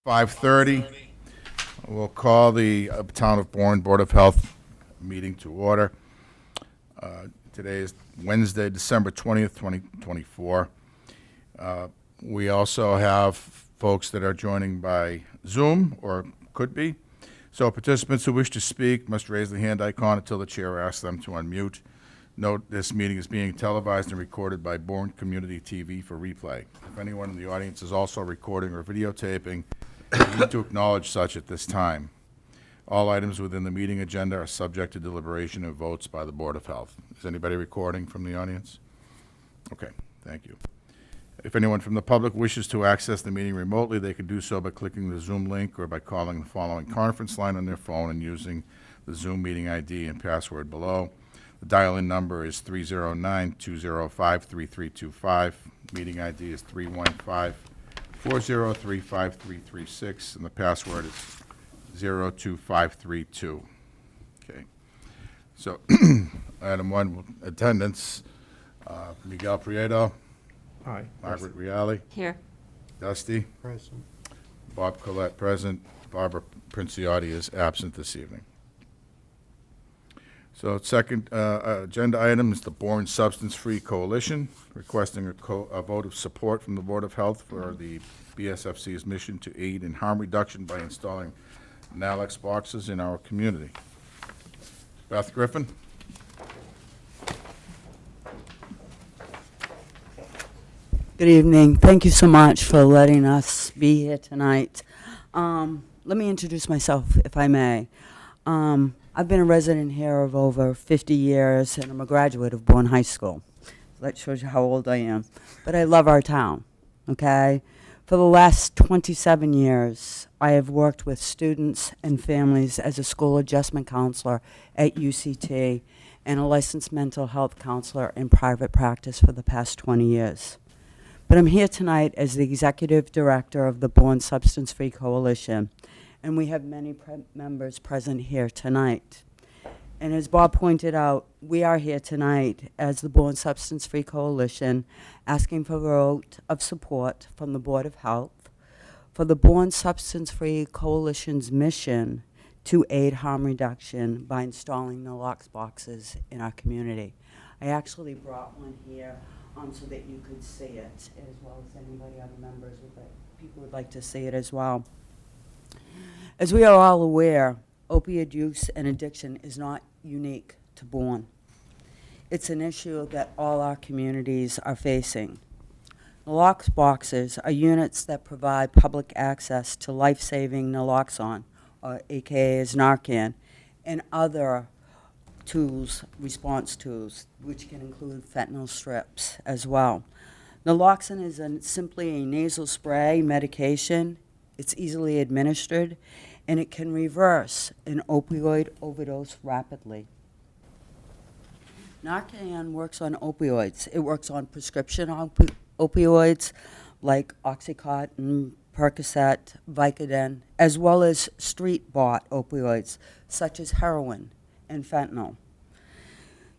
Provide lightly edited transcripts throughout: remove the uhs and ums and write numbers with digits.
5:30. We'll call the Town of Bourne Board of Health meeting to order. Today is Wednesday, December 20th, 2024. We also have folks that are joining by Zoom, or could be. So participants who wish to speak must raise the hand icon until the chair asks them to unmute. Note this meeting is being televised and recorded by Bourne Community TV for replay. If anyone in the audience is also recording or videotaping, you need to acknowledge such at this time. All items within the meeting agenda are subject to deliberation and votes by the Board of Health. Is anybody recording from the audience? Okay, thank you. If anyone from the public wishes to access the meeting remotely, they can do so by clicking the Zoom link or by calling the following conference line on their phone and using the Zoom meeting ID and password below. The dial-in number is 309-205-3325. Meeting ID is 315-403-5336, and the password is 02532. Okay. So, item one, attendance. Miguel Prieto. Aye. Margaret Reale. Here. Dusty. Present. Bob Collette present. Barbara Princiotti is absent this evening. So second agenda item is the Bourne Substance-Free Coalition, requesting a vote of support from the Board of Health for the BSFC's mission to aid in harm reduction by installing Nalox boxes in our community. Beth Griffin. Good evening. Thank you so much for letting us be here tonight. Let me introduce myself, if I may. I've been a resident here of over 50 years, and I'm a graduate of Bourne High School. So that shows you how old I am. But I love our town, okay? For the last 27 years, I have worked with students and families as a school adjustment counselor at UCT and a licensed mental health counselor in private practice for the past 20 years. But I'm here tonight as the executive director of the Bourne Substance-Free Coalition, and we have many members present here tonight. And as Bob pointed out, we are here tonight as the Bourne Substance-Free Coalition, asking for a vote of support from the Board of Health for the Bourne Substance-Free Coalition's mission to aid harm reduction by installing Nalox boxes in our community. I actually brought one here so that you could see it, as well as anybody, other members, people would like to see it as well. As we are all aware, opioid use and addiction is not unique to Bourne. It's an issue that all our communities are facing. Nalox boxes are units that provide public access to life-saving naloxone, or AKA as Narcan, and other tools, response tools, which can include fentanyl strips as well. Naloxone is simply a nasal spray medication. It's easily administered, and it can reverse an opioid overdose rapidly. Narcan works on opioids. It works on prescription opioids like Oxycontin, Percocet, Vicodin, as well as street-bought opioids such as heroin and fentanyl.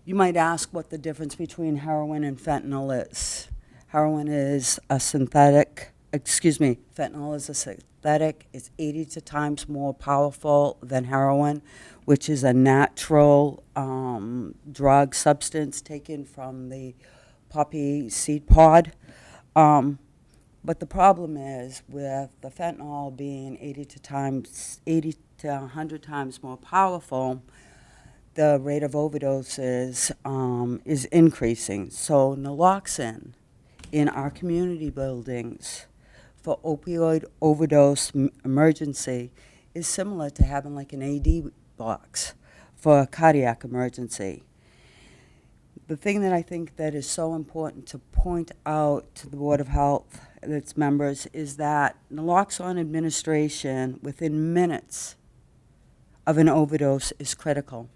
You might ask what the difference between heroin and fentanyl is. Heroin is a synthetic, fentanyl is a synthetic. It's 80 times more powerful than heroin, which is a natural drug substance taken from the poppy seed pod. But the problem is with the fentanyl being 80 to 100 times more powerful, the rate of overdoses is increasing. So naloxone in our community buildings for opioid overdose emergency is similar to having like an AD box for a cardiac emergency. The thing that I think that is so important to point out to the Board of Health and its members is that naloxone administration within minutes of an overdose is critical.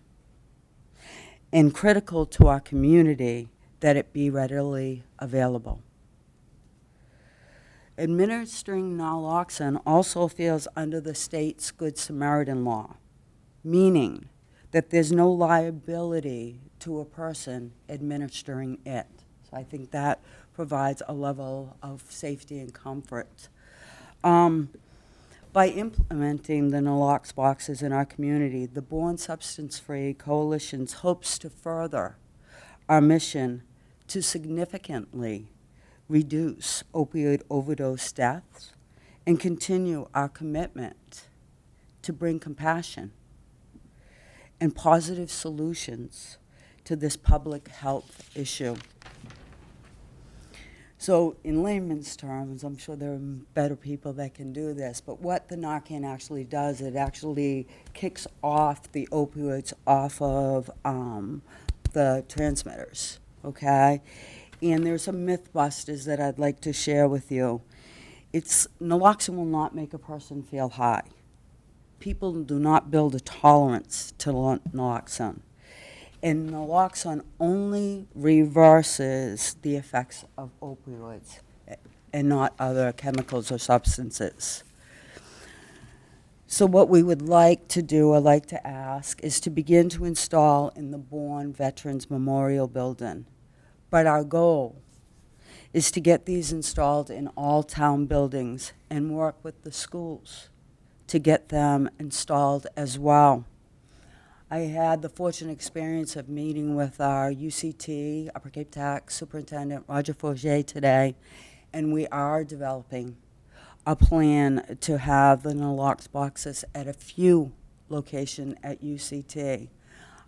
And critical to our community that it be readily available. Administering naloxone also falls under the state's Good Samaritan law, meaning that there's no liability to a person administering it. So I think that provides a level of safety and comfort. By implementing the nalox boxes in our community, the Bourne Substance Free Coalition hopes to further our mission to significantly reduce opioid overdose deaths and continue our commitment to bring compassion and positive solutions to this public health issue. So in layman's terms, I'm sure there are better people that can do this, but what the Narcan actually does, it actually kicks off the opioids off of the transmitters, okay? And there's some myth busters that I'd like to share with you. Naloxone will not make a person feel high. People do not build a tolerance to naloxone. And naloxone only reverses the effects of opioids and not other chemicals or substances. So what we would like to do, or like to ask, is to begin to install in the Bourne Veterans Memorial Building. But our goal is to get these installed in all town buildings and work with the schools to get them installed as well. I had the fortunate experience of meeting with our UCT, Upper Cape Tech Superintendent Roger Forget today, and we are developing a plan to have the nalox boxes at a few locations at UCT.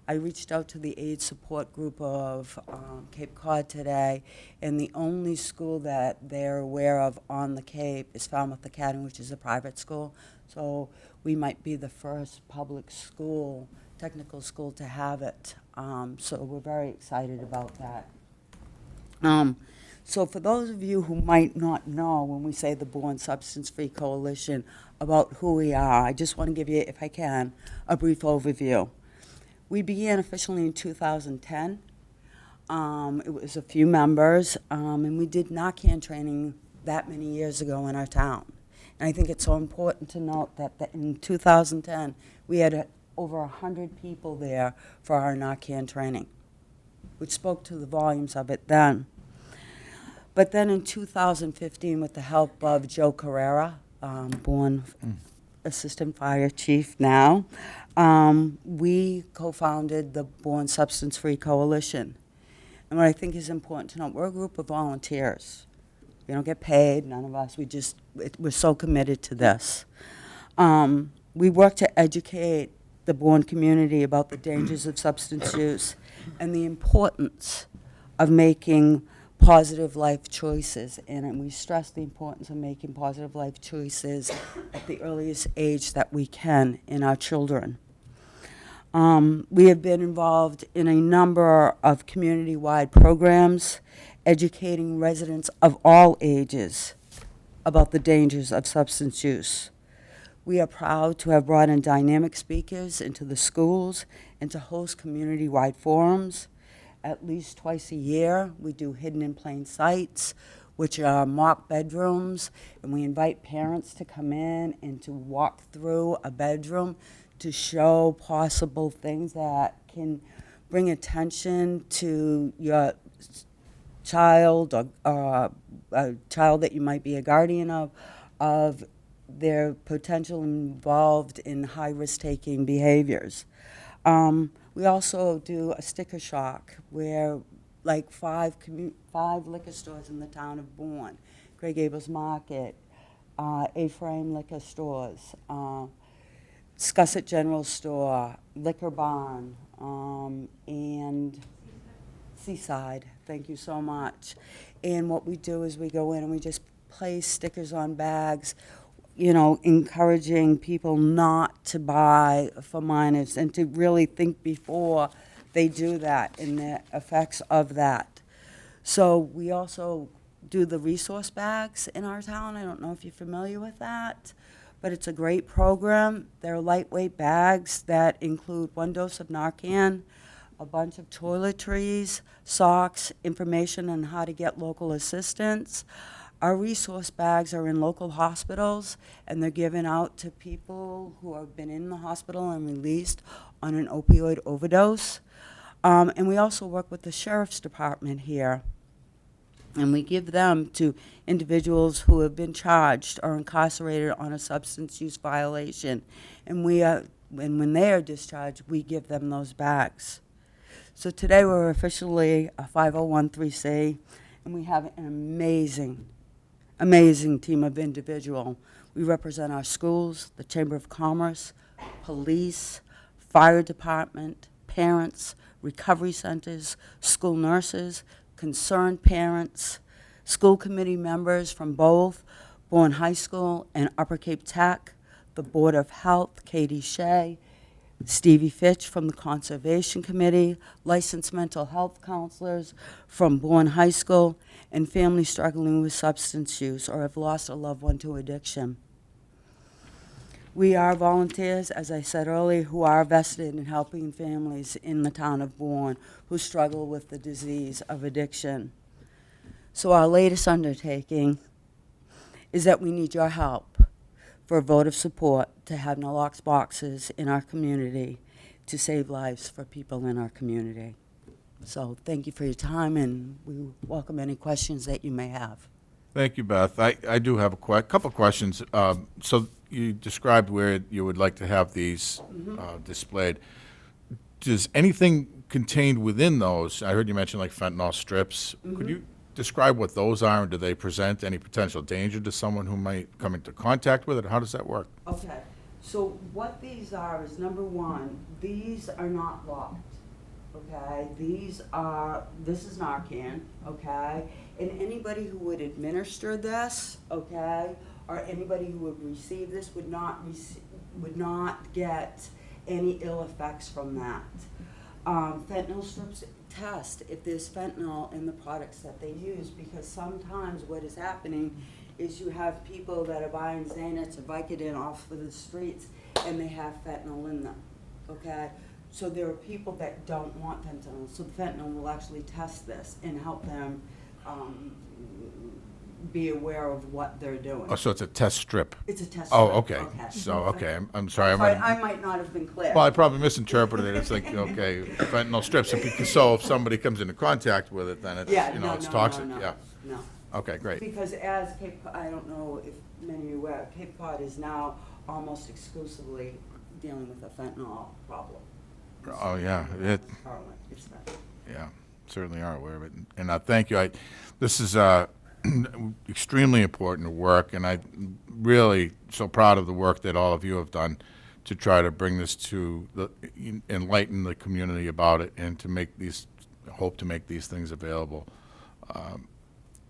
I reached out to the AIDS support group of Cape Cod today, and the only school that they're aware of on the Cape is Falmouth Academy, which is a private school. So we might be the first public school, technical school, to have it. So we're very excited about that. So for those of you who might not know, when we say the Bourne Substance Free Coalition, about who we are, I just want to give you, if I can, a brief overview. We began officially in 2010. It was a few members, and we did Narcan training that many years ago in our town. And I think it's so important to note that in 2010, we had over 100 people there for our Narcan training, which spoke to the volumes of it then. But then in 2015, with the help of Joe Carrera, Bourne Assistant Fire Chief now, we co-founded the Bourne Substance Free Coalition. And what I think is important to note, we're a group of volunteers. We don't get paid, none of us. We're so committed to this. We work to educate the Bourne community about the dangers of substance use and the importance of making positive life choices. And we stress the importance of making positive life choices at the earliest age that we can in our children. We have been involved in a number of community-wide programs, educating residents of all ages about the dangers of substance use. We are proud to have brought in dynamic speakers into the schools and to host community-wide forums. At least twice a year, we do Hidden in Plain Sights, which are mock bedrooms, and we invite parents to come in and to walk through a bedroom to show possible things that can bring attention to your child or a child that you might be a guardian of their potential involved in high-risk-taking behaviors. We also do a sticker shock where like five liquor stores in the town of Bourne, Grey Gables Market, A-Frame Liquor Stores, Scussett General Store, Liquor Barn, and Seaside. Thank you so much. And what we do is we go in and we just place stickers on bags, you know, encouraging people not to buy for minors and to really think before they do that and the effects of that. So we also do the resource bags in our town. I don't know if you're familiar with that, but it's a great program. They're lightweight bags that include 1 dose of Narcan, a bunch of toiletries, socks, information on how to get local assistance. Our resource bags are in local hospitals, and they're given out to people who have been in the hospital and released on an opioid overdose. And we also work with the Sheriff's Department here. And we give them to individuals who have been charged or incarcerated on a substance use violation. And when they are discharged, we give them those bags. So today we're officially a 501(c), and we have an amazing team of individuals. We represent our schools, the Chamber of Commerce, police, fire department, parents, recovery centers, school nurses, concerned parents, school committee members from both Bourne High School and Upper Cape Tech, the Board of Health, Katie Shea, Stevie Fitch from the Conservation Committee, licensed mental health counselors from Bourne High School, and families struggling with substance use or have lost a loved one to addiction. We are volunteers, as I said earlier, who are vested in helping families in the town of Bourne who struggle with the disease of addiction. So our latest undertaking is that we need your help for a vote of support to have no locks boxes in our community to save lives for people in our community. So thank you for your time, and we welcome any questions that you may have. Thank you, Beth. I do have a couple questions. So you described where you would like to have these displayed. Does anything contained within those, I heard you mention like fentanyl strips, could you describe what those are, and do they present any potential danger to someone who might come into contact with it? How does that work? Okay, so what these are is, number one, these are not locked, okay? This is Narcan, okay? And anybody who would administer this, okay, or anybody who would receive this would not get any ill effects from that. Fentanyl strips test if there's fentanyl in the products that they use, because sometimes what is happening is you have people that are buying Xanax or Vicodin off of the streets and they have fentanyl in them, okay? So there are people that don't want fentanyl, so the fentanyl will actually test this and help them be aware of what they're doing. Oh, so it's a test strip? It's a test Oh, strip. okay. So, okay, I'm sorry. I might not have been clear. Well, I probably misinterpreted it. It's like, okay, fentanyl strips. So if somebody comes into contact with it, then it's, it's toxic. Yeah. No. Okay, great. Because as Cape Cod, I don't know if many of you are aware, Cape Cod is now almost exclusively dealing with a fentanyl problem. Oh, yeah. It's fentanyl. Yeah, certainly are aware of it. And thank you. This is extremely important work, and I'm really so proud of the work that all of you have done to try to bring this to enlighten the community about it, and to hope to make these things available.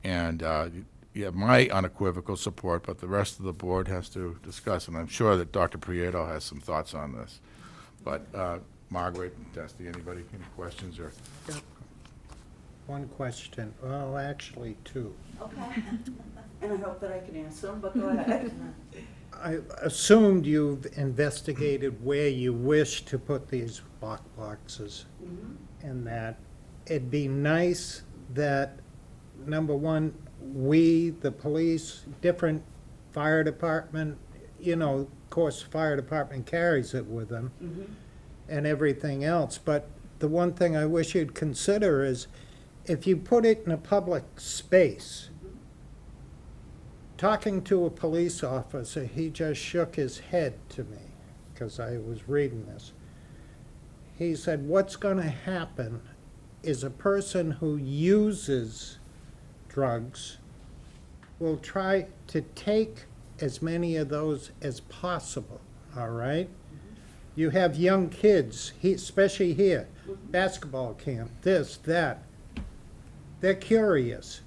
You have my unequivocal support, but the rest of the board has to discuss, and I'm sure that Dr. Prieto has some thoughts on this. But Margaret, Dusty, anybody, any questions? Or One question, well, actually two. Okay. And I hope that I can answer them, but go ahead. I assumed you've investigated where you wish to put these lock boxes, and that it'd be nice that, number one, we, the police, different fire department, of course, fire department carries it with them, and everything else, but the one thing I wish you'd consider is, if you put it in a public space, talking to a police officer, he just shook his head to me, because I was reading this. He said, what's going to happen is a person who uses drugs will try to take as many of those as possible, all right? You have young kids, especially here, basketball camp, this, that. They're curious.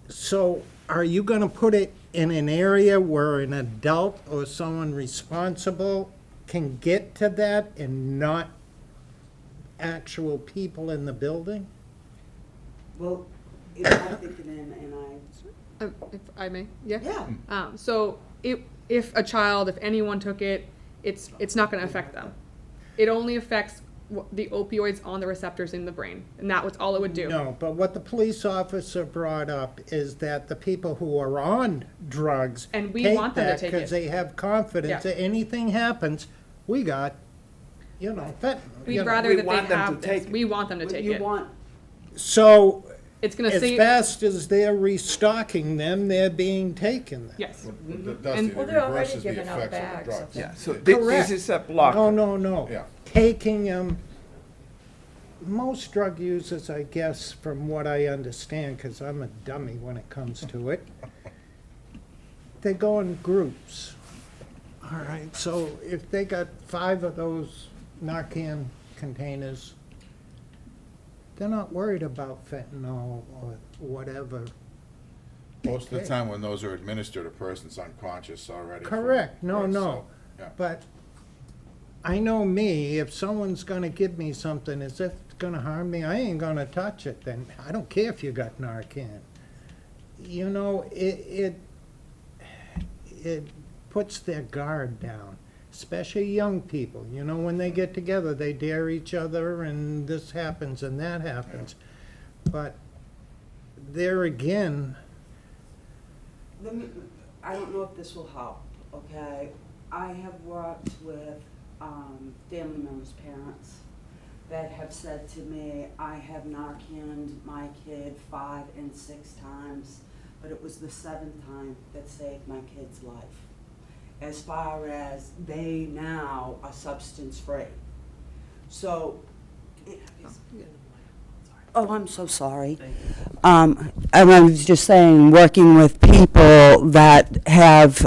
So are you going to put it in an area where an adult or someone responsible can get to that and not actual people in the building? Well, if I'm thinking and If I may, yeah. yeah. So if a child, if anyone took it, it's not going to affect them. It only affects the opioids on the receptors in the brain, and that was all it would do. No, but what the police officer brought up is that the people who are on drugs And we want them to take because it. they have confidence Yeah. that anything happens, we got, fentanyl. We'd you know. rather we that want they them to have this. take it. We want them to take you it. want, So It's gonna as say, fast as they're restocking them, they're being taken. yes. Dusty, And- it Well, they're already reverses the giving out effects of the bags drugs. of Yeah, so Correct. this is a blocker. No. Yeah. Taking them, most drug users, I guess, from what I understand, because I'm a dummy when it comes to it, they go in groups. All right, so if they got 5 of those Narcan containers, they're not worried about fentanyl or whatever. Most of the time when those are administered, a person's unconscious already. Correct, no, Right, no. so, yeah. But I know me, if someone's gonna give me something as if it's gonna harm me, I ain't gonna touch it, then I don't care if you got Narcan. You know, it puts their guard down, especially young people. You know, when they get together, they dare each other and this happens and that happens. But there again, I don't know if this will help, okay? I have worked with family members' parents that have said to me, I have Narcaned my kid 5 and 6 times, but it was the 7th time that saved my kid's life. As far as they now are substance-free. So, oh, I'm so sorry. And I was just saying, working with people that have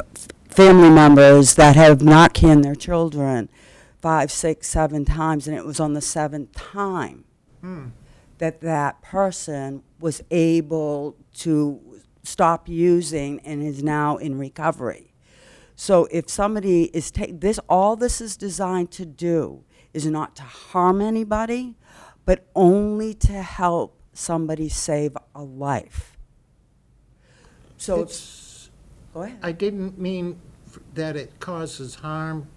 family members that have not canned their children 5, 6, 7 times, and it was on the 7th time that that person was able to stop using and is now in recovery. So if somebody is all this is designed to do is not to harm anybody, but only to help somebody save a life. So it's, go ahead. I didn't mean that it causes harm,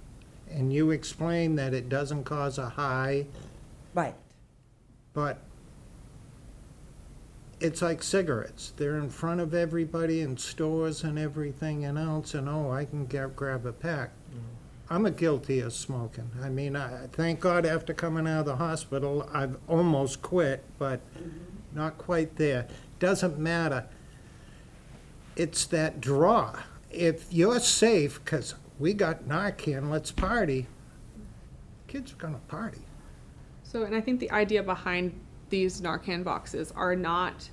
and you explained that it doesn't cause a high, Right. but it's like cigarettes. They're in front of everybody in stores and everything else, and oh, I can grab a pack. I'm a guilty of smoking. I mean, thank God after coming out of the hospital, I've almost quit, but not quite there. Doesn't matter. It's that draw. If you're safe, because we got Narcan, let's party, kids are gonna party. So, and I think the idea behind these Narcan boxes are not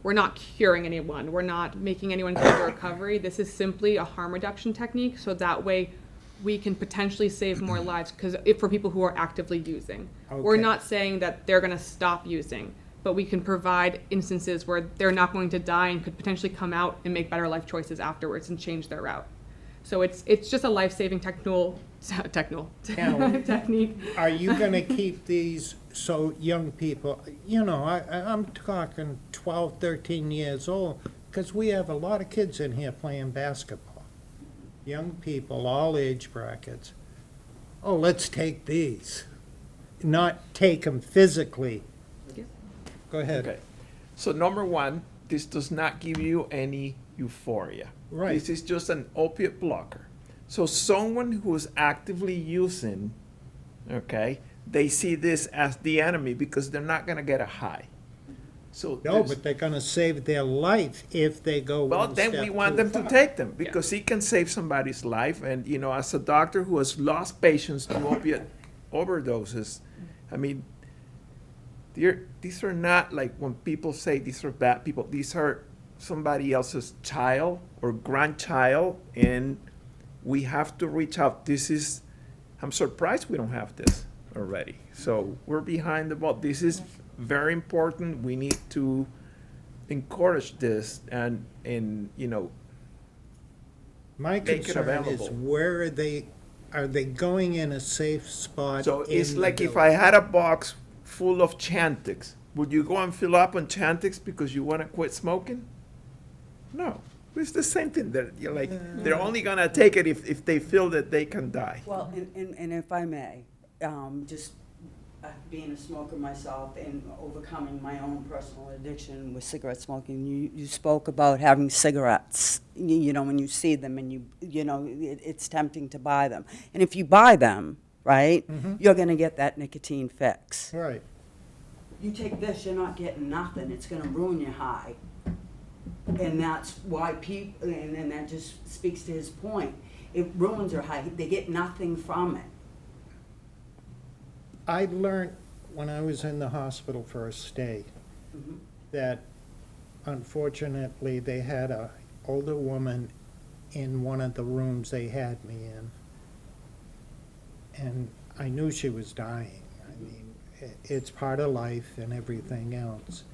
we're not curing anyone. We're not making anyone go to recovery. This is simply a harm reduction technique, so that way we can potentially save more lives, because for people who are actively using. We're Okay. not saying that they're gonna stop using, but we can provide instances where they're not going to die and could potentially come out and make better life choices afterwards and change their route. So it's just a life-saving technique. Are you gonna keep these so young people, you know, I'm talking 12, 13 years old, because we have a lot of kids in here playing basketball. Young people, all age brackets. Oh, let's take these, not take them physically. Yeah. Go ahead. Okay. So number one, this does not give you any euphoria. Right. This is just an opiate blocker. So someone who is actively using, okay, they see this as the enemy because they're not going to get a high. So No, there's- but they're gonna save their life if they go well, one then step we want too them to far. take them because it can save somebody's life. And, you know, as a doctor who has lost patients to opiate overdoses, I mean, these are not like when people say these are bad people, these are somebody else's child or grandchild, and we have to reach out. I'm surprised we don't have this already. So we're behind the ball. This is very important. We need to encourage this and you know, My make it concern is available. where are they going in a safe spot? so it's in like the if I had a box full of Chantix, would you go and fill up on Chantix because you want to quit smoking? No. It's the same thing. You're like, they're only gonna take it if they feel that they can die. Well, and if I may, just being a smoker myself and overcoming my own personal addiction with cigarette smoking, you spoke about having cigarettes, you know, when you see them and you know, it's tempting to buy them. And if you buy them, right, you're gonna get that nicotine fix. Right. you take this, you're not getting nothing, it's gonna ruin your high. And that's why people, and that just speaks to his point, it ruins their high, they get nothing from it. I learned when I was in the hospital for a stay that unfortunately they had a older woman in one of the rooms they had me in. And I knew she was dying. I mean, it's part of life and everything else.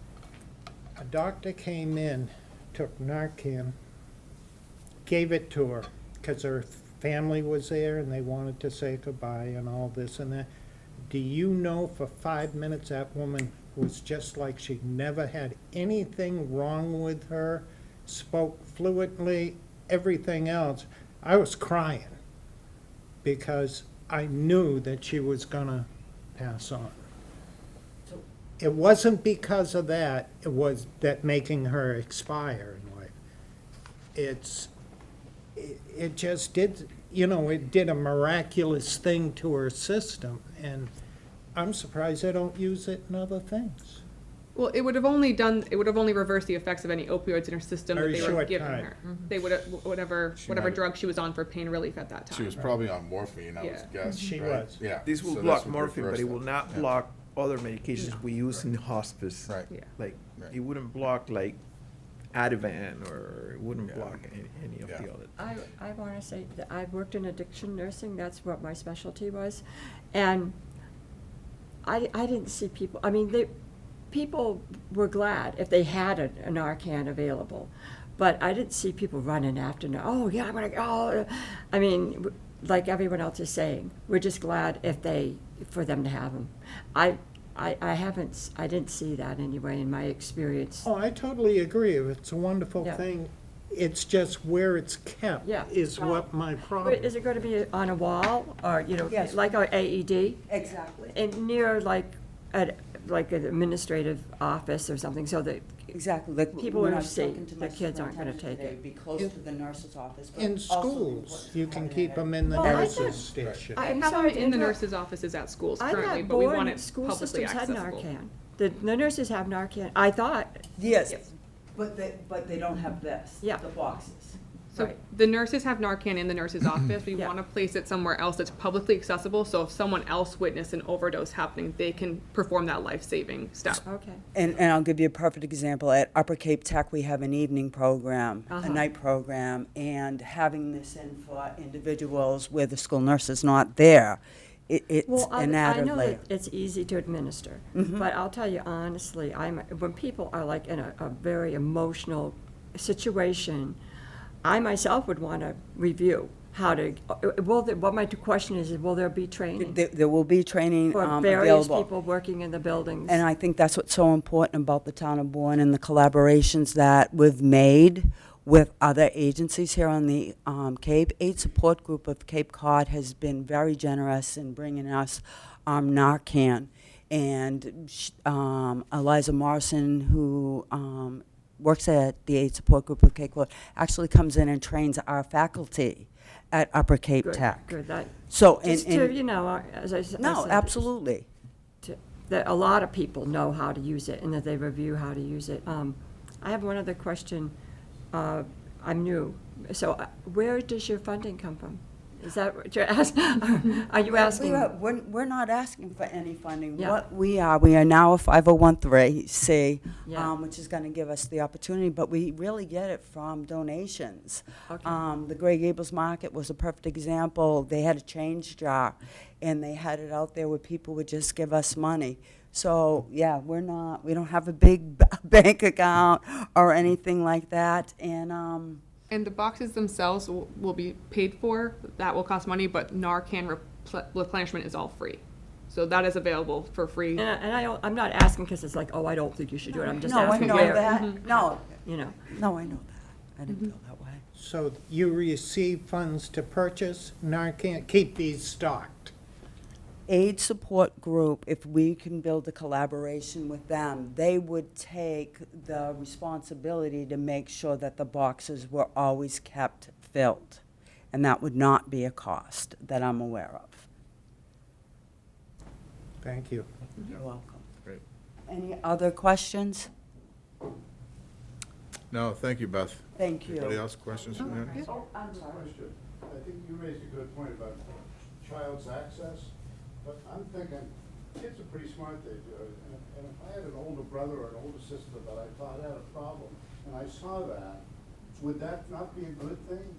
A doctor came in, took Narcan, gave it to her because her family was there and they wanted to say goodbye and all this and that. Do you know for 5 minutes that woman was just like she never had anything wrong with her, spoke fluently, everything else? I was crying because I knew that she was gonna pass on. So- It wasn't because of that, it was that making her expire in life. It just did, it did a miraculous thing to her system, and I'm surprised they don't use it in other things. Well, it would have only reversed the effects of any opioids in her system that Very they were short giving time. her. They would have, whatever She might have- drug she was on for pain relief at that She time. was probably on morphine, I would Yeah. guess, She right? was. Yeah. This will So block this would morphine, but reverse it will that. not Yeah. block other medications we use in hospice. Right. Yeah. Like, Right. it wouldn't block like Ativan, or it wouldn't Yeah. block any of Yeah. the other. I want to say that I've worked in addiction nursing, that's what my specialty was, and I didn't see people, I mean, people were glad if they had a Narcan available, but I didn't see people running after, oh, yeah, I'm gonna go. I mean, like everyone else is saying, we're just glad for them to have them. I didn't see that anyway in my experience. Oh, I totally agree, it's a wonderful Yeah. thing. It's just where it's kept Yeah. is what my problem. But is it going to be on a wall, or, Yes. like our AED? Exactly. And near like an administrative office or something, so that, Exactly. Like, People when will I was see talking to my the kids aren't gonna superintendent take today, it. it'd be close to the nurse's office. but In also schools, you can important keep them in the Well, I nurse's thought- station. I'm Have them sorry to in the interrupt. nurses' offices at schools I currently, thought but we want Bourne it school publicly systems had accessible. Narcan. The nurses have Narcan, I thought. Yes, Yes. but they don't have this. Yeah. The boxes. So Right. the nurses have Narcan in the nurse's office. We Yeah. want to place it somewhere else that's publicly accessible, so if someone else witnessed an overdose happening, they can perform that life-saving step. Okay. And I'll give you a perfect example. At Upper Cape Tech, we have an evening program, a Uh-huh. night program, and having this in for individuals where the school nurse is not there, it's Well, an I added know layer. that it's easy to administer, but I'll tell you honestly, when people are like in a very emotional situation, I myself would want to review how to, what my question is will there be training There will be training for various available. people working in the buildings? And I think that's what's so important about the town of Bourne and the collaborations that we've made with other agencies here on the Cape. Aid Support Group of Cape Cod has been very generous in bringing us Narcan. And Eliza Morrison, who works at the Aid Support Group of Cape Cod, actually comes in and trains our faculty at Upper Cape Good, Tech. good, that, So, just to, as I said. no, absolutely. That a lot of people know how to use it and that they review how to use it. I have one other question. I'm new, so where does your funding come from? Is that what you're asking? Are you asking? We're not asking for any funding. Yeah. What we are now a 501(c), Yeah. which is going to give us the opportunity, but we really get it from donations. Okay. The Grey Gables Market was a perfect example. They had a change jar, and they had it out there where people would just give us money. So, yeah, we don't have a big bank account or anything like that, And the boxes themselves will be paid for. That will cost money, but Narcan replenishment is all free. So that is available for free. I'm not asking because it's like, oh, I don't think you should do it. I'm just no, I asking know where. that. No, You know. I know that. I didn't feel that way. So you receive funds to purchase Narcan, keep these stocked. Aid Support Group, if we can build a collaboration with them, they would take the responsibility to make sure that the boxes were always kept filled. And that would not be a cost that I'm aware of. Thank you. You're welcome. Great. Any other questions? No, thank you, Beth. Thank you. Anybody else questions from you? Question. I think you raised a good point about child's access, but I'm thinking, kids are pretty smart, they do. And if I had an older brother or an older sister that I thought had a problem, and I saw that, would that not be a good thing?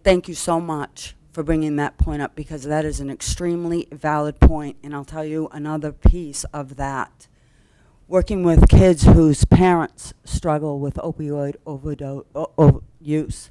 Thank you so much for bringing that point up, because that is an extremely valid point, and I'll tell you another piece of that. Working with kids whose parents struggle with opioid overdose use,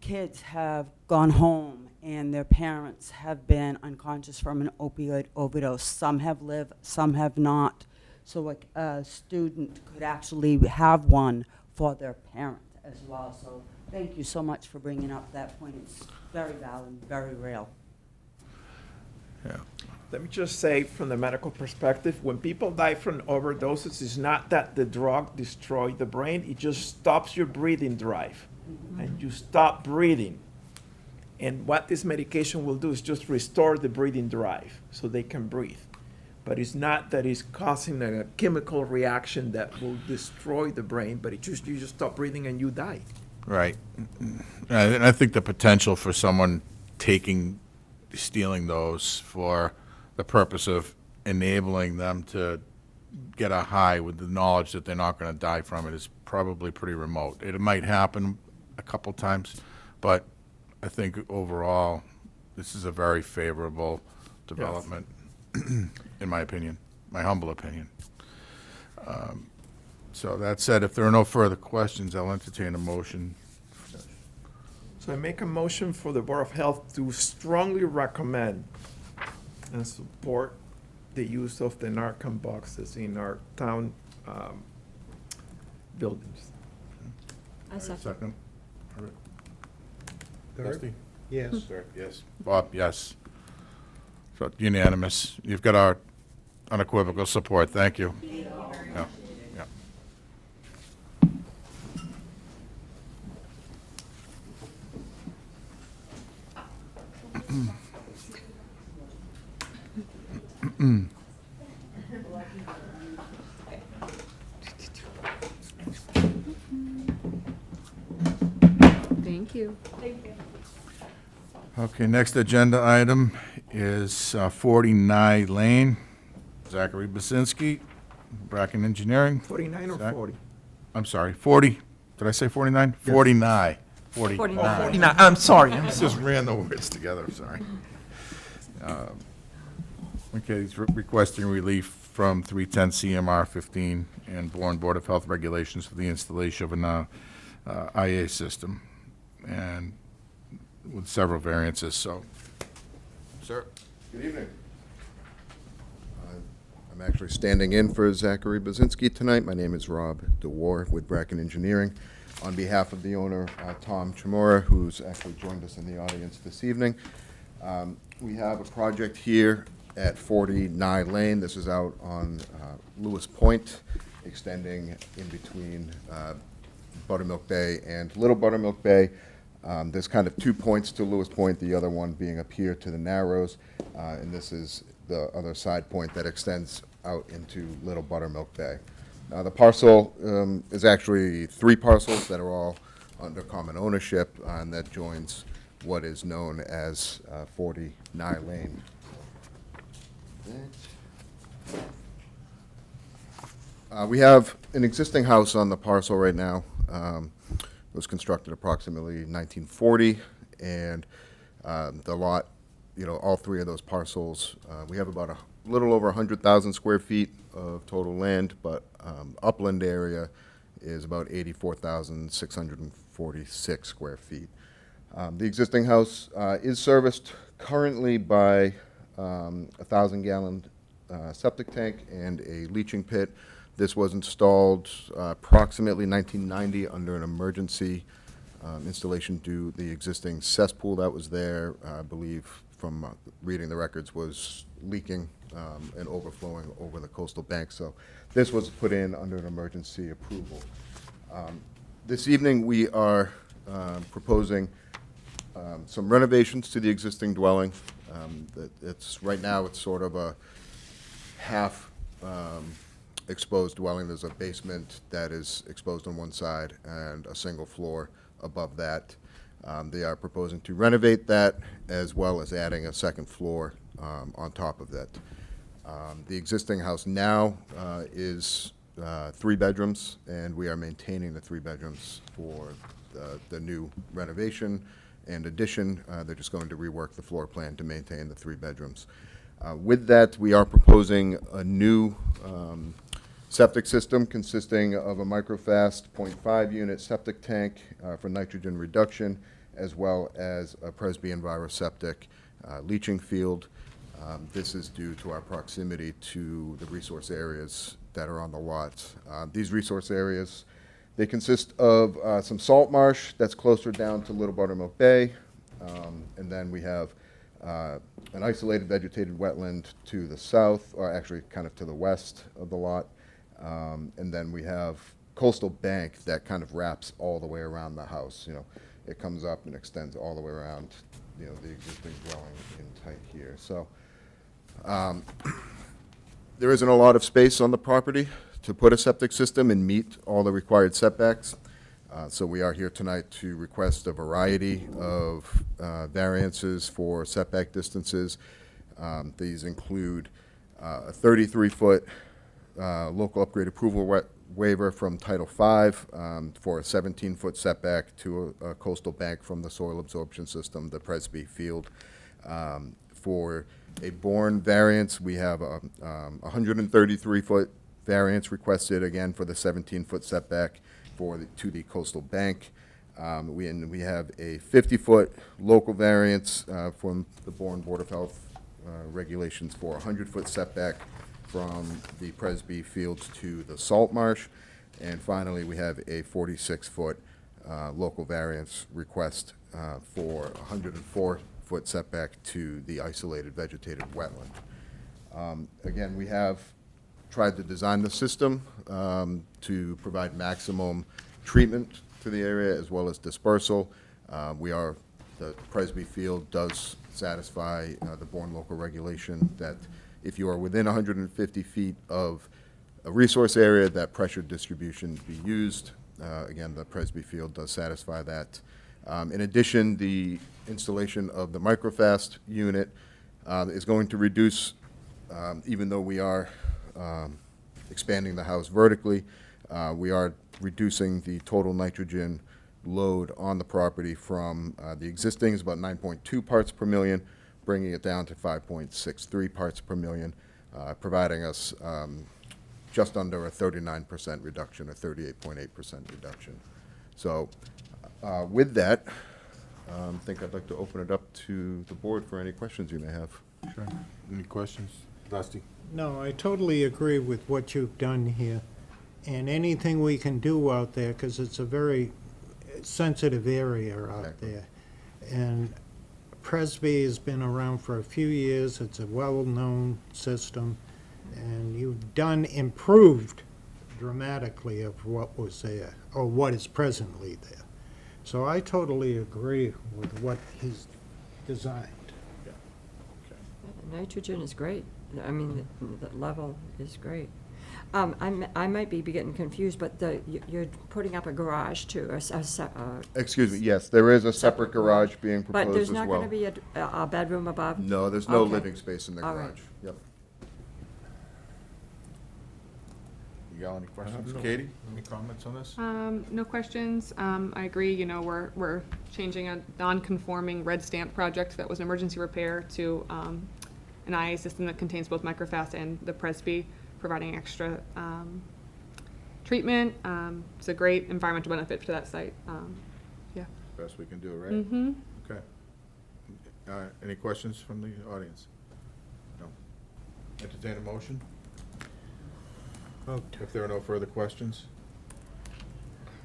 kids have gone home and their parents have been unconscious from an opioid overdose. Some have lived, some have not. So a student could actually have one for their parent as well. So thank you so much for bringing up that point. It's very valid, very real. Yeah. Let me just say, from the medical perspective, when people die from overdoses, it's not that the drug destroyed the brain, it just stops your breathing drive. And you stop breathing. And what this medication will do is just restore the breathing drive so they can breathe. But it's not that it's causing a chemical reaction that will destroy the brain, but you just stop breathing and you die. Right. And I think the potential for someone stealing those for the purpose of enabling them to get a high with the knowledge that they're not going to die from it is probably pretty remote. It might happen a couple times, but I think overall, this is a very favorable development, in my opinion, my humble opinion. So that said, if there are no further questions, I'll entertain a motion. So I make a motion for the Board of Health to strongly recommend and support the use of the Narcan boxes in our town buildings. I second. Second. All right. Third? Dusty? Yes. Third, yes. Bob, yes. So unanimous. You've got our unequivocal support. Thank you. Yeah, yeah. Thank you. Okay, next agenda item is 49 Lane. Zachary Basinski, Bracken Engineering. 49 or Zach? 40? I'm sorry, 40. Did I say 49? 49. 49. 49, I'm sorry. Just ran the words together, sorry. Okay, he's requesting relief from 310 CMR 15 and Bourne Board of Health regulations for the installation of an IA system, and with several variances, so. Sir? Good evening. I'm actually standing in for Zachary Basinski tonight. My name is Rob DeWar with Bracken Engineering. On behalf of the owner, Tom Chamora, who's actually joined us in the audience this evening, we have a project here at 49 Lane. This is out on Lewis Point, extending in between Buttermilk Bay and Little Buttermilk Bay. There's kind of 2 points to Lewis Point, the other one being up here to the Narrows, and this is the other side point that extends out into Little Buttermilk Bay. The parcel is actually 3 parcels that are all under common ownership, and that joins what is known as 49 Lane. We have an existing house on the parcel right now. It was constructed approximately 1940, and the lot, all 3 of those parcels, we have about a little over 100,000 square feet of total land, but upland area is about 84,646 square feet. The existing house is serviced currently by a 1,000-gallon septic tank and a leaching pit. This was installed approximately 1990 under an emergency installation due to the existing cesspool that was there, I believe from reading the records, was leaking and overflowing over the coastal bank. So this was put in under an emergency approval. This evening we are proposing some renovations to the existing dwelling. Right now it's sort of a half exposed dwelling. There's a basement that is exposed on one side and a single floor above that. They are proposing to renovate that as well as adding a second floor on top of that. The existing house now is 3 bedrooms, and we are maintaining the 3 bedrooms for the new renovation and addition. They're just going to rework the floor plan to maintain the 3 bedrooms. With that, we are proposing a new septic system consisting of a microfast 0.5 unit septic tank for nitrogen reduction, as well as a Presby EnviroSeptic leaching field. This is due to our proximity to the resource areas that are on the lot. These resource areas, they consist of some salt marsh that's closer down to Little Buttermilk Bay, and then we have an isolated vegetated wetland to the south, or actually kind of to the west of the lot. And then we have coastal bank that kind of wraps all the way around the house. You know, it comes up and extends all the way around, you know, the existing dwelling in tight here. So there isn't a lot of space on the property to put a septic system and meet all the required setbacks. So we are here tonight to request a variety of variances for setback distances. These include a 33-foot local upgrade approval waiver from Title V for a 17-foot setback to a coastal bank from the soil absorption system, the Presby field. For a Bourne variance, we have a 133-foot variance requested, again, for the 17-foot setback to the coastal bank. We have a 50-foot local variance from the Bourne Board of Health regulations for a 100-foot setback from the Presby fields to the salt marsh. And finally, we have a 46-foot local variance request for a 104-foot setback to the isolated vegetated wetland. Again, we have tried to design the system to provide maximum treatment to the area as well as dispersal. The Presby field does satisfy the Bourne local regulation that if you are within 150 feet of a resource area, that pressure distribution be used. Again, the Presby field does satisfy that. In addition, the installation of the microfast unit is going to reduce, even though we are expanding the house vertically, we are reducing the total nitrogen load on the property from the existing is about 9.2 parts per million, bringing it down to 5.63 parts per million, providing us just under a 39% reduction, a 38.8% reduction. So with that, I think I'd like to open it up to the board for any questions you may have. Sure. Any questions? Dusty? No, I totally agree with what you've done here. And anything we can do out there, because it's a very sensitive area out Exactly. there. And Presby has been around for a few years. It's a well-known system. And you've improved dramatically of what was there, or what is presently there. So I totally agree with what he's designed. Nitrogen is great. I mean, the level is great. I might be getting confused, but you're putting up a garage too, Excuse me, yes, there is a separate garage being but proposed there's as well. not going to be a bedroom above? No, there's no Okay. living space in the All right. garage. Yep. You got any questions? Katie, any comments on this? No questions. I agree, you know, we're changing a non-conforming red stamp project that was an emergency repair to an IA system that contains both microfast and the Presby, providing extra treatment. It's a great environmental benefit to that site. Yeah. Best we can do, right? Mm-hmm. Okay. Any questions from the audience? No. Entertain a motion, Vote. if there are no further questions?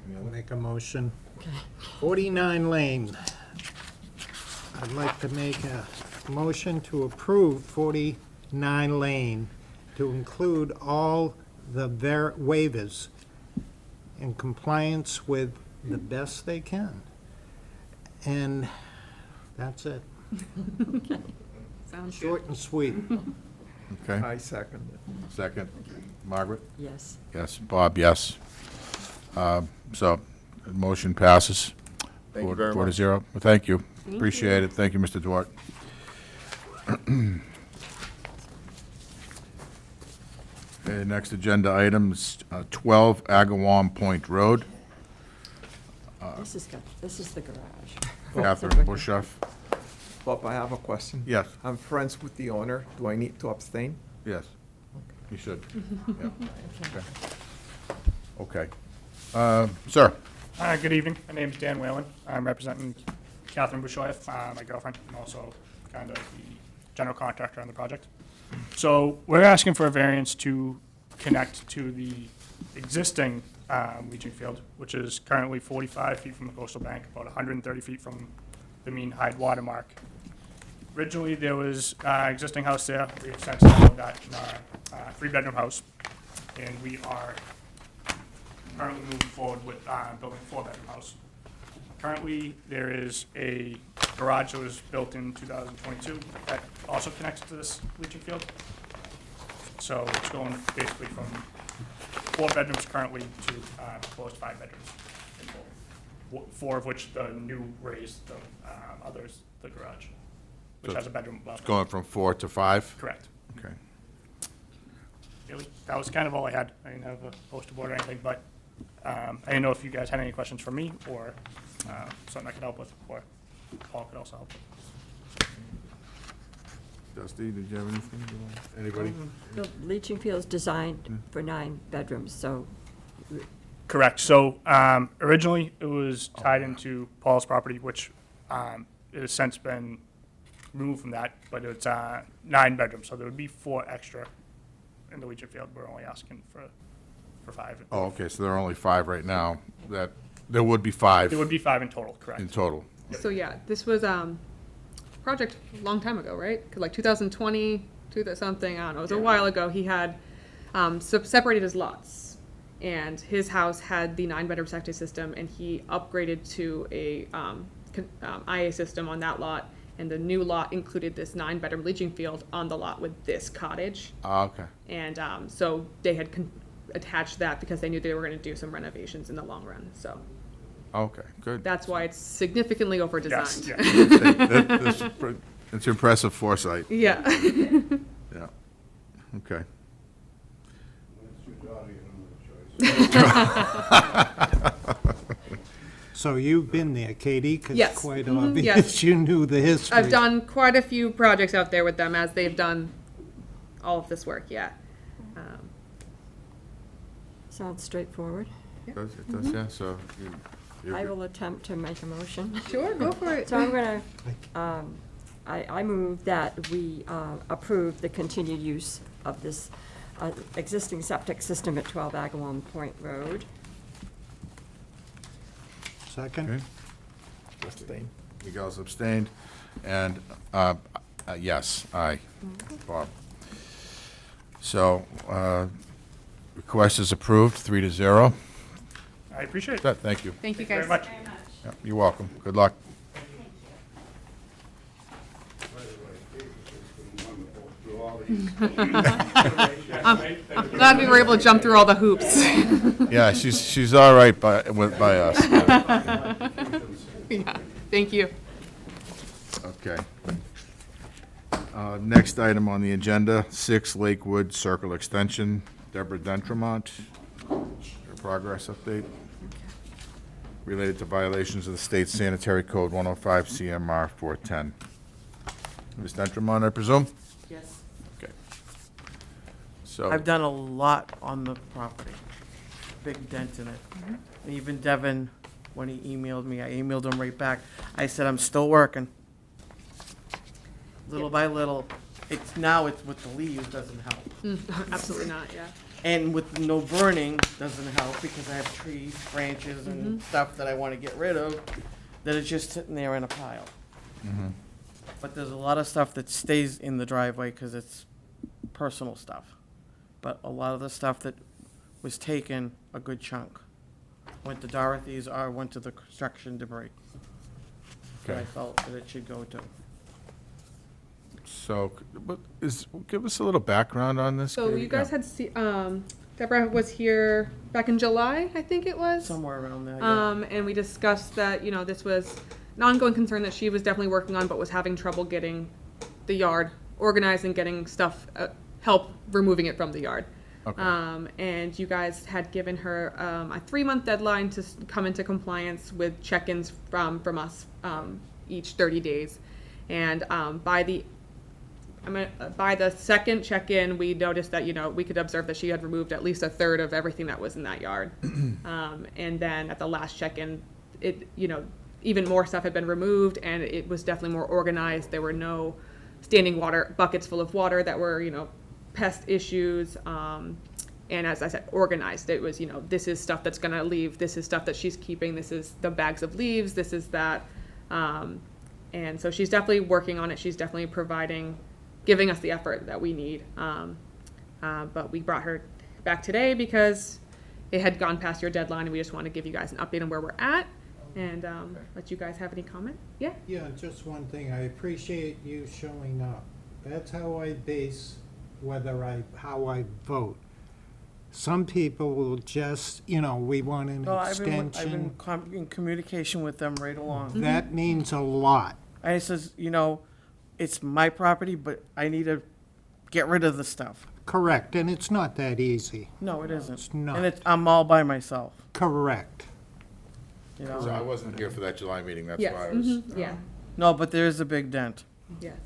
Any I'll other? make a motion. 49 Lane. I'd like to make a motion to approve 49 Lane to include all the waivers in compliance with the best they can. And that's it. Sounds good. Short and sweet. Okay, I second it. second. Margaret? Yes. Yes. Bob, yes. So, the motion passes. Thank you very 4 to much. 0. Well, thank you. Thank Appreciate you. it. Thank you, Mr. Duarte. Okay, next agenda item is 12 Agawam Point Road. This is the garage. Catherine Bushoff. Bob, I have a question. Yes, I'm friends with the owner. Do I need to abstain? yes. You should. Yeah. Okay. Sir? Good evening. My name's Dan Whalen. I'm representing Catherine Bushoff, my girlfriend, and also kind of the general contractor on the project. So we're asking for a variance to connect to the existing leaching field, which is currently 45 feet from the coastal bank, about 130 feet from the mean high water mark. Originally, there was existing house there. We have since demoed that in our three-bedroom house, and we are currently moving forward with building a four-bedroom house. Currently, there is a garage that was built in 2022 that also connects to this leaching field. So it's going basically from 4 bedrooms currently to proposed 5 bedrooms in total. 4 of which the new raised, the others, the garage, which So has a bedroom above. It's going from 4 to 5? Correct. Okay. That was kind of all I had. I didn't have a poster board or anything, but I didn't know if you guys had any questions for me or something I could help with, or Paul could also help with. Dusty, did you have anything? Anybody? The leaching field's designed for 9 bedrooms, so Correct. So originally, it was tied into Paul's property, which it has since been removed from that, but it's 9 bedrooms, so there would be 4 extra in the leaching field. We're only asking for 5. Oh, okay, so there are only 5 right now. That, there would be 5 There would be 5 in total, correct? in total. So yeah, this was project a long time ago, right? 'Cause like 2020, something, I don't know. It was a while ago. He had separated his lots, and his house had the 9-bedroom septic system, and he upgraded to a IA system on that lot, and the new lot included this 9-bedroom leaching field on the lot with this cottage. Okay. And so they had attached that because they knew they were going to do some renovations in the long run. So Okay, good. that's why it's significantly over Yes, designed. yeah. It's impressive foresight. Yeah. Yeah. Okay. So you've been there, Katie? 'Cause Yes. it's quite Mhm, obvious yes. you knew the history. I've done quite a few projects out there with them as they've done all of this work, yeah. sounds straightforward. It does, yeah, so you. I will attempt to make a motion. Sure, go for it. So I'm gonna, I move that we approve the continued use of this existing septic system at 12 Agawam Point Road. Second? Okay. Abstain. Miguel's abstained, and, yes, aye, Bob. So, request is approved, 3 to 0. I appreciate it. Good, thank you. Thank you, Very guys. much. Yeah, you're welcome. Good luck. I'm glad we were able to jump through all the hoops. Yeah, she's all right by us. Yeah, thank you. Okay. Next item on the agenda, 6 Lakewood Circle Extension, Deborah Dentremont. Her progress update related to violations of the state sanitary code 105 CMR 410. Ms. Dentremont, I presume? Yes. Okay. So, I've done a lot on the property, big dent in it. And even Devin, when he emailed me, I emailed him right back. I said, I'm still working. Little by little. It's with the leaves doesn't help. Absolutely not, yeah. And with no burning doesn't help because I have trees, branches and stuff that I want to get rid of that is just sitting there in a pile. But there's a lot of stuff that stays in the driveway because it's personal stuff. But a lot of the stuff that was taken, a good chunk, went to Dorothy's or went to the construction debris. That I Okay. felt that it should go to. So, give us a little background on this. So Katie. you guys had Deborah was here back in July, I think it was. Somewhere around there, yeah. And we discussed that, this was an ongoing concern that she was definitely working on, but was having trouble getting the yard organized and getting stuff, help removing it from the yard. Okay. And you guys had given her a 3-month deadline to come into compliance with check-ins from us each 30 days. And by the second check-in, we noticed that, we could observe that she had removed at least a third of everything that was in that yard. And then at the last check-in, even more stuff had been removed, and it was definitely more organized. There were no standing water buckets full of water that were, pest issues. And as I said, organized. It was, this is stuff that's gonna leave. This is stuff that she's keeping. This is the bags of leaves. This is that. And so she's definitely working on it. She's definitely giving us the effort that we need. But we brought her back today because it had gone past your deadline, and we just want to give you guys an update on where we're at, and let you guys have any comment. Yeah. Yeah, just one thing, I appreciate you showing up. That's how I base how I vote. Some people will just, we want an Well, I've been extension. in communication with them right along. That means a lot. And it says, it's my property, but I need to get rid of the stuff. Correct, and it's not that easy. No, it isn't. It's not. And I'm all by myself, Correct. So I wasn't here for that July meeting, that's Yes. why I was. Yeah. No, but there is a big dent. Yes.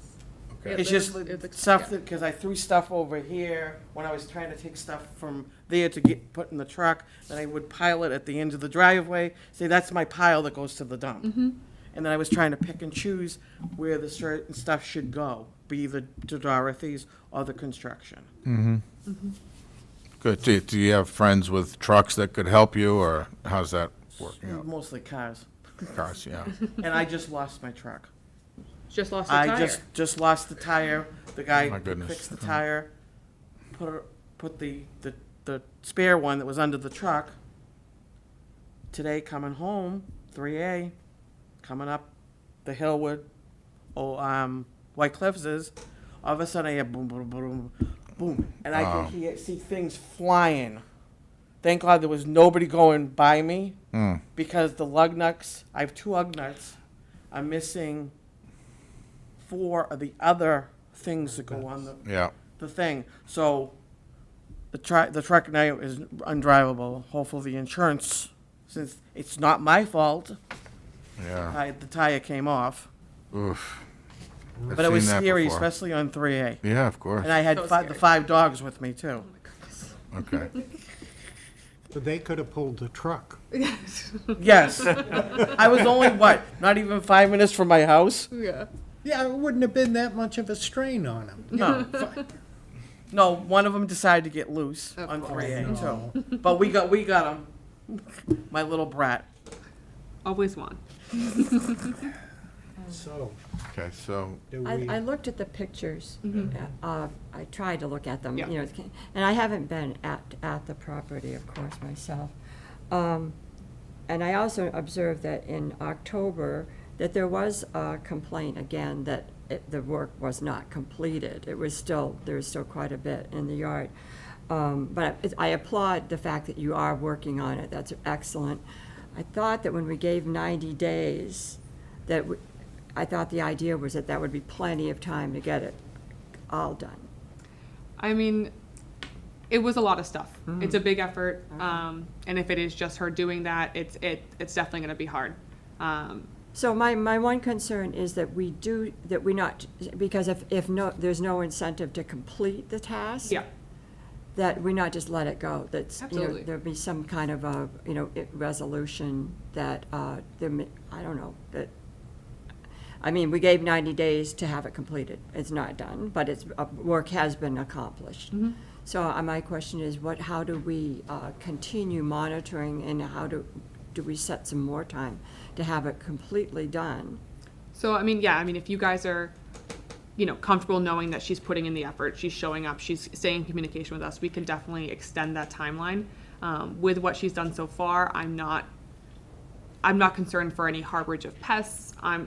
Okay. It's just It's stuff yeah. because I threw stuff over here when I was trying to take stuff from there to get put in the truck. Then I would pile it at the end of the driveway. Say that's my pile that goes to the dump. And then I was trying to pick and choose where the certain stuff should go, be the Dorothy's or the construction. Good. Do you have friends with trucks that could help you, or how's that working out? Mostly cars. Cars, yeah. And I just lost my truck. Just lost a I tire. just lost the tire. The guy My who goodness. fixed the tire put the spare one that was under the truck. Today coming home, 3A, coming up the hill where White Cliffs is, all of a sudden I hear boom, boom, boom, boom, and I Wow. can see things flying. Thank God there was nobody going by me because the lug nuts, I have 2 lug nuts, I'm missing 4 of the other things that go on Yeah. the thing. So the truck now is undrivable. Hopefully the insurance, since it's not my fault, Yeah. the tire came off. Oof. I've But it was seen that scary, before. especially on 3A. Yeah, of course. And I had So the scary. 5 dogs with me too. Okay. But they could have pulled the truck. Yes. I was only, not even 5 minutes from my house? Yeah. Yeah, it wouldn't have been that much of a strain on them. No. No, one of them decided to get loose Of on course. 3A No. too. But we got him. My little brat. Always one. So, Okay, so, do I we, looked at the pictures. I tried to look at them, Yeah. and I haven't been at the property, of course, myself. And I also observed that in October, that there was a complaint again that the work was not completed. There was still quite a bit in the yard. But I applaud the fact that you are working on it. That's excellent. I thought that when we gave 90 days, I thought the idea was that would be plenty of time to get it all done. I mean, it was a lot of stuff. It's a big effort, and if it is just her doing that, it's definitely going to be hard. So my one concern is that because if there's no incentive to complete the task. Yeah. That we not just let it go, Absolutely. there'd be some kind of a, resolution that, I don't know, we gave 90 days to have it completed. It's not done, but work has been accomplished. So my question is, how do we continue monitoring, and how do we set some more time to have it completely done? So, if you guys are, comfortable knowing that she's putting in the effort, she's showing up, she's staying in communication with us, we can definitely extend that timeline. With what she's done so far, I'm not I'm not concerned for any harborage of pests. I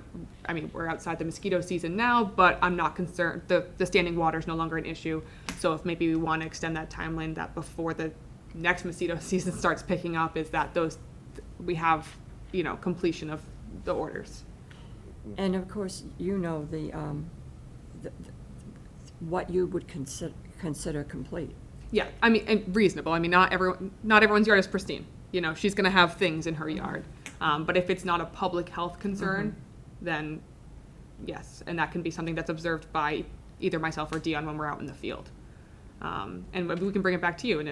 mean, we're outside the mosquito season now, but I'm not concerned. The standing water is no longer an issue. So if maybe we want to extend that timeline, that before the next mosquito season starts picking up, is that we have, completion of the orders. And of course, you know what you would consider complete. Yeah, I mean, and reasonable. I mean, not everyone's yard is pristine. She's going to have things in her yard. But if it's not a public health concern, then yes, and that can be something that's observed by either myself or Dion when we're out in the field. And we can bring it back to you. And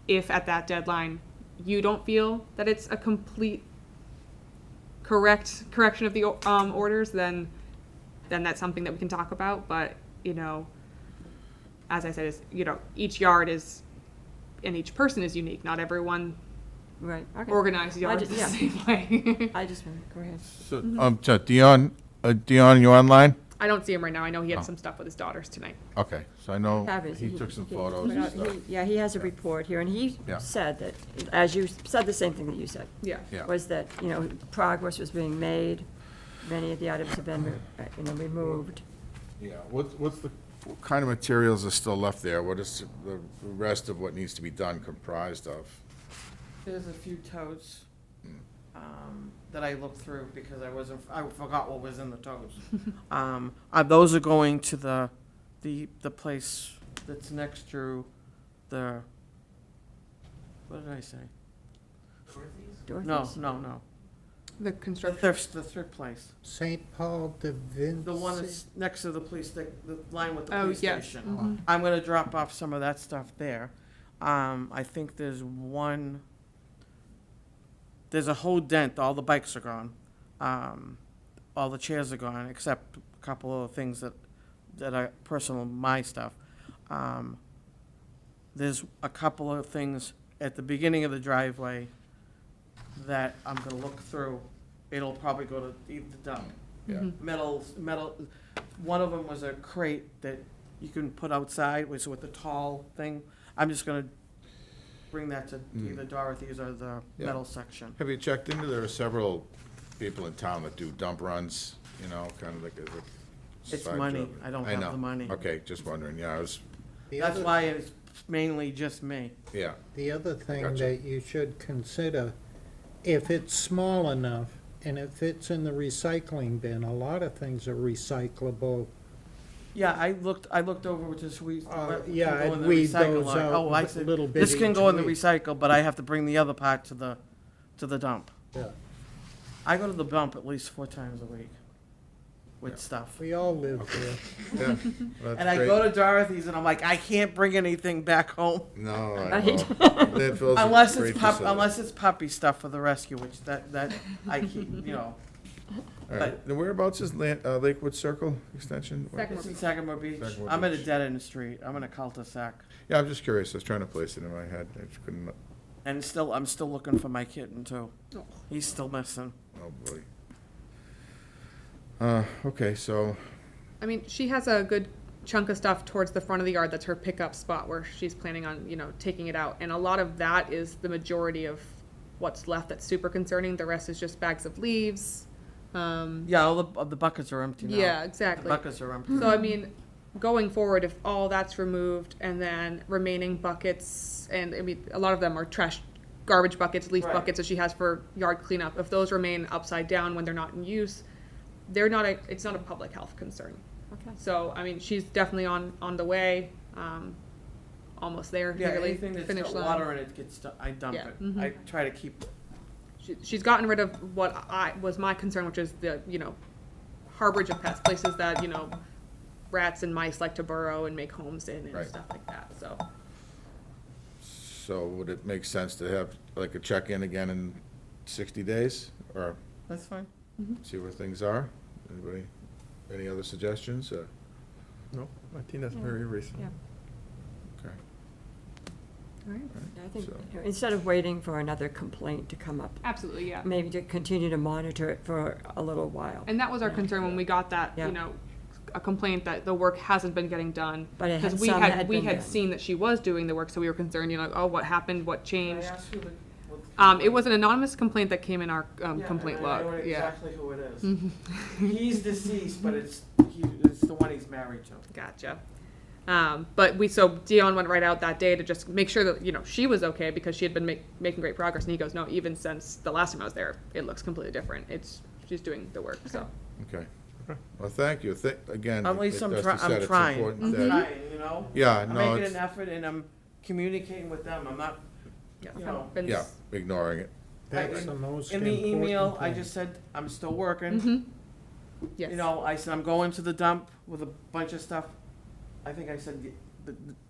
if at that deadline you don't feel that it's a complete correction of the orders, then that's something that we can talk about. But as I said, each yard is, and each person is unique. Not everyone Right. Okay. organizes yards the same way. I just, go ahead. So, Dion, you online? I don't see him right now. I know he had some stuff with his daughters tonight. Okay, so I know Have it. he took some He- photos and stuff. he has a report here, and he Yeah. said that, as you said, the same thing that you said, Yeah. Yeah. was that, progress was being made, many of the items have been, removed. Yeah, what kind of materials are still left there? What is the rest of what needs to be done comprised of? There's a few totes that I looked through because I forgot what was in the totes. Those are going to the place that's next to the, what did I say? Dorothy's? No. The The construction. thrift place. St. Paul de Vinci. The one that's next to the police, the line with the Oh, police yes. station. I'm gonna drop off some of that stuff there. I think there's a whole dent, all the bikes are gone. All the chairs are gone, except a couple of things that are personal, my stuff. There's a couple of things at the beginning of the driveway that I'm gonna look through. It'll probably go to the dump. Yeah. Metal, one of them was a crate that you can put outside, was with the tall thing. I'm just gonna bring that to either Dorothy's or the Yeah. metal section. Have you checked into, there are several people in town that do dump runs, kind of like as a It's side money. job. I don't I have know. the money. Okay, just wondering, yeah, That's why it's mainly just me. yeah. The other thing Gotcha. that you should consider, if it's small enough and it fits in the recycling bin, a lot of things are recyclable. Yeah, I looked over to sweet. Yeah, I'd weed those out Oh, I a see. little bit This can each go in the week. recycle, but I have to bring the other part to the dump. Yeah. I go to the dump at least 4 times a week with stuff. We all live there. Yeah, that's And I great. go to Dorothy's and I'm like, I can't bring anything back home. No, I Right. know. Landfill's a Unless great it's facility. unless it's puppy stuff for the rescue, which that I keep, All right, now whereabouts is Lakewood Circle Extension? Second. It's in Sagamore Beach. Sagamore I'm at a Beach. dead end street. I'm in a cul-de-sac. Yeah, I'm just curious, I was trying to place it in my head, I just couldn't, And I'm still looking for my kitten too. He's still missing. oh boy. Okay, so, I mean, she has a good chunk of stuff towards the front of the yard. That's her pickup spot where she's planning on, taking it out. And a lot of that is the majority of what's left that's super concerning. The rest is just bags of leaves. Yeah, all the buckets are empty now. Yeah, The exactly. buckets are empty. So, I mean, going forward, if all that's removed and then remaining buckets, and I mean, a lot of them are trash, garbage buckets, leaf Right. buckets that she has for yard cleanup, if those remain upside down when they're not in use, it's not a public health concern. Okay. So, I mean, she's definitely on the way, almost there, Yeah, nearly anything that's finish got line. water in it I dump Yeah, it. mhm. I try to keep. She's gotten rid of what was my concern, which is the, harborage of pets, places that, rats and mice like to burrow and make homes in and Right. stuff like that, so. so would it make sense to have like a check-in again in 60 days? Or That's fine. see where things are? Anybody, any other suggestions? No, I think that's very reasonable. Yeah. Okay. All right. I think, So- instead of waiting for another complaint to come up, Absolutely, yeah. maybe to continue to monitor it for a little while. And that was our concern when we got that, Yeah. a complaint that the work hasn't been getting done. But it had- Because we some had, had we been had done. seen that she was doing the work, so we were concerned, oh, what happened, what Can I changed? ask It was an anonymous complaint that came in our complaint I know log, yeah. exactly who it is. He's deceased, but it's the one he's married to. Gotcha. So Dion went right out that day to just make sure that, you know, she was okay because she had been making great progress. And he goes, no, even since the last time I was there, it looks completely different. She's doing the work, so. Okay. Well, thank you. Again, At least I'm as you said, I'm it's trying. important I'm that- trying, you know? Yeah, I'm no, making it's, an effort and I'm communicating with them. I'm not, Yeah. you know. been- yeah, ignoring it. That's the most In important the email, I thing. just said, I'm still working. Mhm. Yes. You know, I said, I'm going to the dump with a bunch of stuff. I think I said,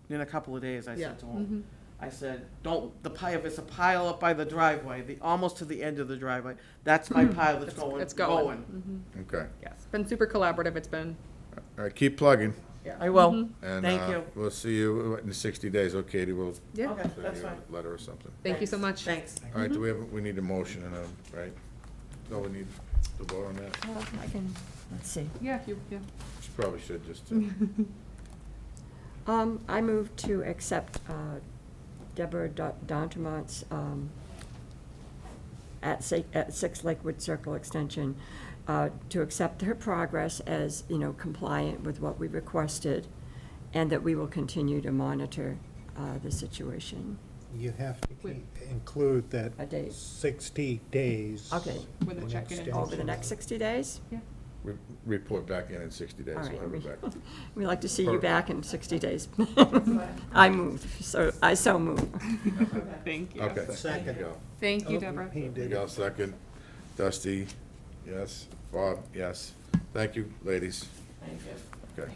in a couple of days, I Yeah. said to him. Mhm. I said, if it's a pile up by the driveway, almost to the end of the driveway, that's my pile that's going. It's going. Mhm. Okay. Yes. Been super collaborative. It's been. All right, keep plugging, Yeah, I will. Mhm. and Thank you. we'll see you in 60 days. Okay, Katie, we'll Yeah. Okay, send that's you fine. a letter or something. Thank you so much. Thanks. All right, we need a motion and a, right? No, we need to vote on that. I can, let's see. Yeah. If you. Yeah. Probably should just, I move to accept Deborah D'Entremont's at 6 Lakewood Circle Extension, to accept her progress as, you know, compliant with what we requested, and that we will continue to monitor the situation. You have to include that A date. 60 days. Okay. With a an check-in. extension. Over the next 60 days? report back in 60 days. All We'll right. have it back. We'd like to see you Perfect. back in 60 days. I move, so move. Thank you. Okay. Second. There you go. Thank you, Oh, Deborah. he did. Miguel, second. Dusty, yes. Bob, yes. Thank you, ladies. Thank you. Okay.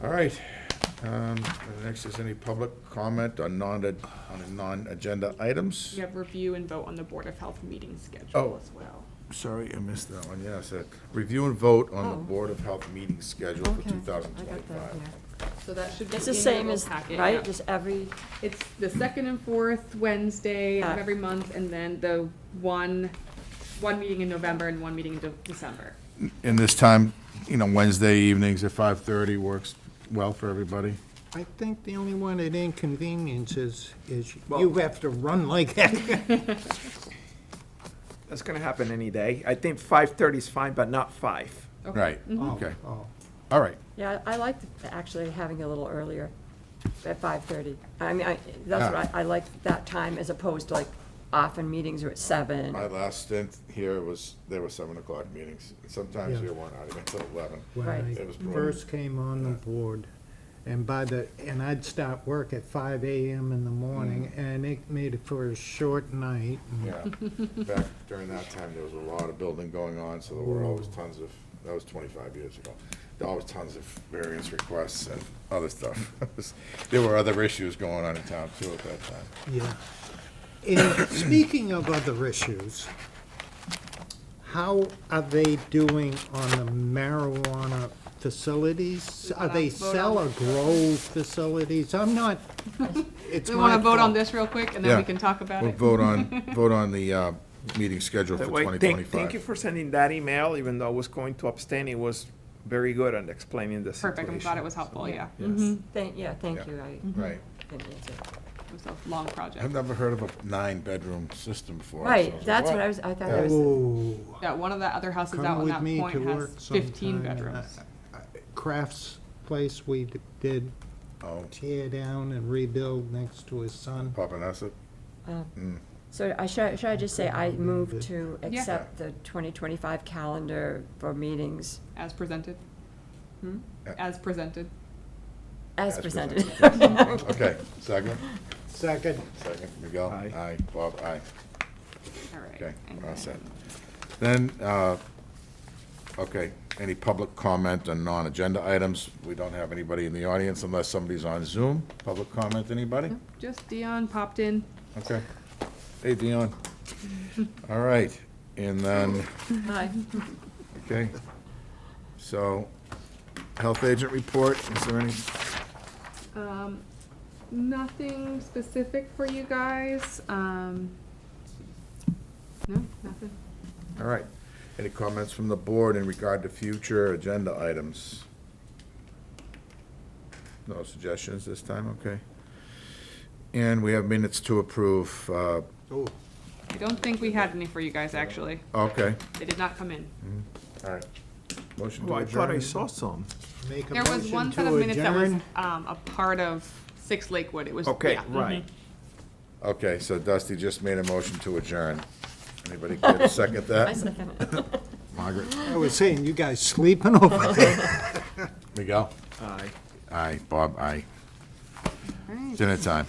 All right. Next is any public comment on non-agenda items? We have review and vote on the Board of Health meeting Oh. schedule as well. Sorry, I missed that one. Yes, review and vote on the Oh. Board of Health meeting schedule for Okay, I got that 2025. here. So that should be It's in the your same little as, packet, right, yeah. just every, It's the second and fourth Wednesday of Ah. every month, and then the one meeting in November and one meeting in December. And this time, Wednesday evenings at 5:30 works well for everybody? I think the only one that inconveniences is Well- you have to run like that. That's gonna happen any day. I think 5:30 is fine, but not 5. Okay. Right, Mhm. okay. Oh, All right. yeah, I like actually having a little earlier, at 5:30. I mean, that's what I like that time as opposed to like often meetings are at 7. My last stint here there were 7 o'clock meetings. Sometimes Yeah. you weren't out even until 11. when Right. It was I brutal. first came on the board, and I'd start work at 5 AM in the morning, and it made it for a short night. and- Yeah. Back during that time, there was a lot of building going on, so there were always tons of, that was 25 years ago. There were always tons of variance requests and other stuff. There were other issues going on in town too at that time. Yeah. And speaking of other issues, how are they doing on the marijuana facilities? Are they Vote on sell or it. grow facilities? I'm not, it's We my want to vote on fault. this real quick, and then Yeah. we can talk about We'll it. vote on the meeting schedule for Wait, 2025. thank you for sending that email, even though I was going to abstain. It was very good at explaining the situation. Perfect, I'm glad it was helpful, yeah. Yes. Mhm. Thank Yeah. you, I Right. didn't answer. It was a long project. I've never heard of a 9-bedroom system before. so I Right, was like, that's what I thought Yeah. that was, Oh, Yeah, one of the other houses come out on with that me point to has work 15 sometime. bedrooms. Kraft's place we did Oh, tear down and rebuild next to his son. Papaneset? uh, Mm. so should I just say I move bit. to Yeah. accept the 2025 calendar for meetings As presented. Hmm? As presented. as As presented. Okay, second? Second, Second, Miguel? Aye. Aye, Bob, aye. All right. Okay, And all then- set. Then, okay, any public comment on non-agenda items? We don't have anybody in the audience unless somebody's on Zoom. Public comment, anybody? Nope, Just Dion popped in. Okay. Hey, Dion. All right, and then, Hi. okay, so, health agent report, is there any? Nothing specific for you guys. No, nothing. All right. Any comments from the board in regard to future agenda items? No suggestions this time, okay. And we have minutes to approve. I don't think we had any for you guys, actually. Okay, They did not come in. all right. Motion to Oh, I thought I adjourn. saw some. Make a There was one motion set of to minutes that was, adjourn. a part of 6 Lakewood. It was, Okay, yeah. right. Okay, so Dusty just made a motion to adjourn. Anybody care to second that? Margaret? I was saying, you guys sleeping over there? Miguel? Aye. Aye. Bob, aye. All right. Dinner time.